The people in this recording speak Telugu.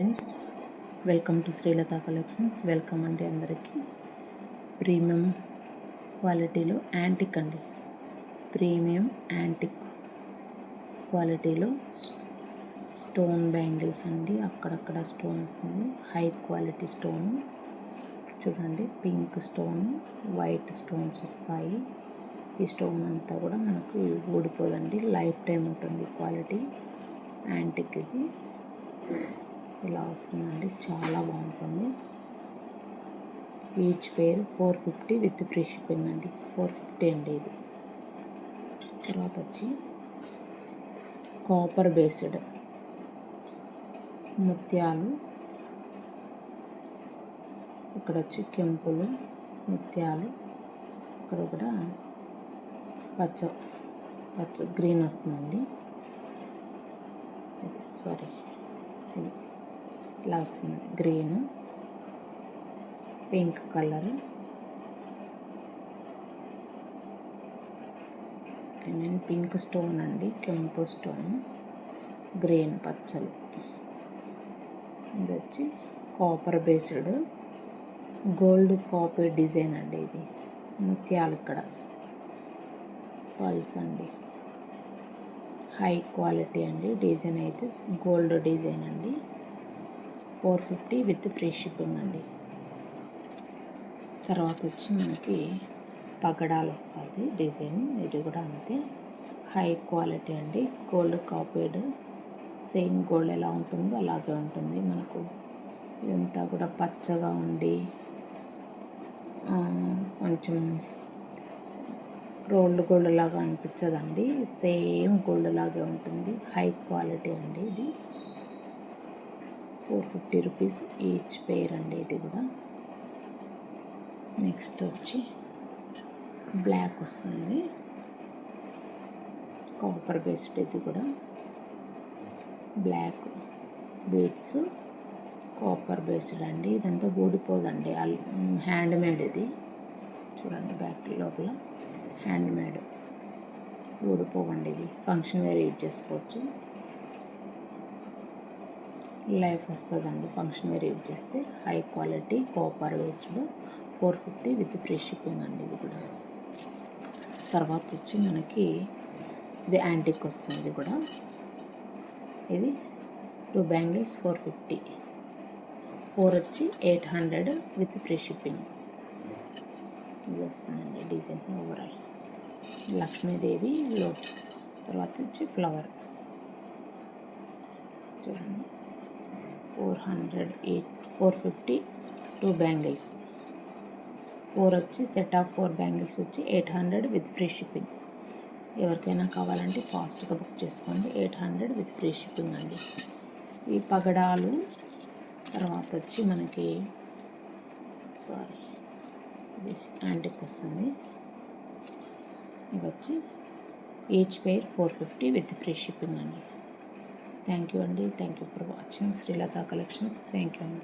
Friends, welcome to Srilatha collections. Welcome అండి అందరికీ. ప్రీమియం క్వాలిటీలో యాంటిక్ అండి, ప్రీమియం యాంటిక్ క్వాలిటీలో స్టోన్ బ్యాంగిల్స్ అండి. అక్కడక్కడ స్టోన్ వస్తుంది, హై క్వాలిటీ స్టోన్ చూడండి. పింక్ స్టోన్, వైట్ స్టోన్స్ వస్తాయి. ఈ స్టోన్ అంతా కూడా మనకు ఊడిపోదండి, లైఫ్ టైం ఉంటుంది. క్వాలిటీ యాంటిక్ ఇది ఇలా వస్తుందండి, చాలా బాగుంటుంది. Each pair 450 with free shipping అండి. 450 అండి ఇది. తర్వాత వచ్చి కాపర్ బేస్డ్ ముత్యాలు, ఇక్కడ వచ్చి కెంపులు ముత్యాలు, ఇక్కడ కూడా పచ్చ గ్రీన్ వస్తుందండి. ఇది ఇది ఇలా వస్తుంది, green pink colour, pink stone అండి, కెంపు స్టోన్, గ్రీన్ పచ్చలు. ఇది వచ్చి copper based gold copper design అండి. ఇది ముత్యాలు, ఇక్కడ పల్స్ అండి, హై క్వాలిటీ అండి. డిజైన్ అయితే గోల్డ్ డిజైన్ అండి. 450 విత్ ఫ్రీ షిప్పింగ్ అండి. తర్వాత వచ్చి మనకి పగడాలు వస్తుంది డిజైన్, ఇది కూడా అంతే, హై క్వాలిటీ అండి. గోల్డ్ కాపీడ్, సేమ్ గోల్డ్ ఎలా ఉంటుందో అలాగే ఉంటుంది మనకు. ఇదంతా కూడా పచ్చగా ఉండి కొంచెం రోల్డ్ గోల్డ్ లాగా అనిపించదండి, సేమ్ గోల్డ్ లాగే ఉంటుంది. హై క్వాలిటీ అండి ఇది. 450 రూపీస్ ఈచ్ పేర్ అండి ఇది కూడా. నెక్స్ట్ వచ్చి బ్లాక్ వస్తుంది, కాపర్ బేస్డ్. ఇది కూడా బ్లాక్ బీడ్స్ కాపర్ బేస్డ్ అండి. ఇదంతా ఊడిపోదండి, హ్యాండ్ మేడ్. ఇది చూడండి, బ్యాక్ లోపల హ్యాండ్ మేడ్, ఊడిపోవండి. ఇవి ఫంక్షన్ వేర్ యూజ్ చేసుకోవచ్చు, లైఫ్ వస్తుందండి ఫంక్షన్ వేర్ యూజ్ చేస్తే. High quality copper based 450 with free shipping అండి ఇది కూడా. తర్వాత వచ్చి మనకి ఇది యాంటిక్ వస్తుంది. ఇది కూడా ఇది 2 బ్యాంగిల్స్ 450, 4 వచ్చి 800 విత్ ఫ్రీ షిప్పింగ్. ఇది వస్తుందండి డిజైన్ ఓవరాల్ లక్ష్మీదేవి లో. తర్వాత వచ్చి ఫ్లవర్ చూడండి, 450 2 బ్యాంగిల్స్. 4 వచ్చి సెట్ ఆఫ్ 4 బ్యాంగిల్స్ వచ్చి 800 విత్ ఫ్రీ షిప్పింగ్. ఎవరికైనా కావాలంటే ఫాస్ట్గా బుక్ చేసుకోండి. 800 విత్ ఫ్రీ షిప్పింగ్ అండి. ఈ పగడాలు తర్వాత వచ్చి మనకి ఇది యాంటిక్ వస్తుంది. ఇవి వచ్చి each pair 450 with free shipping అండి. థ్యాంక్ యూ అండి. Thank you for watching Srilatha collections. Thank you అండి.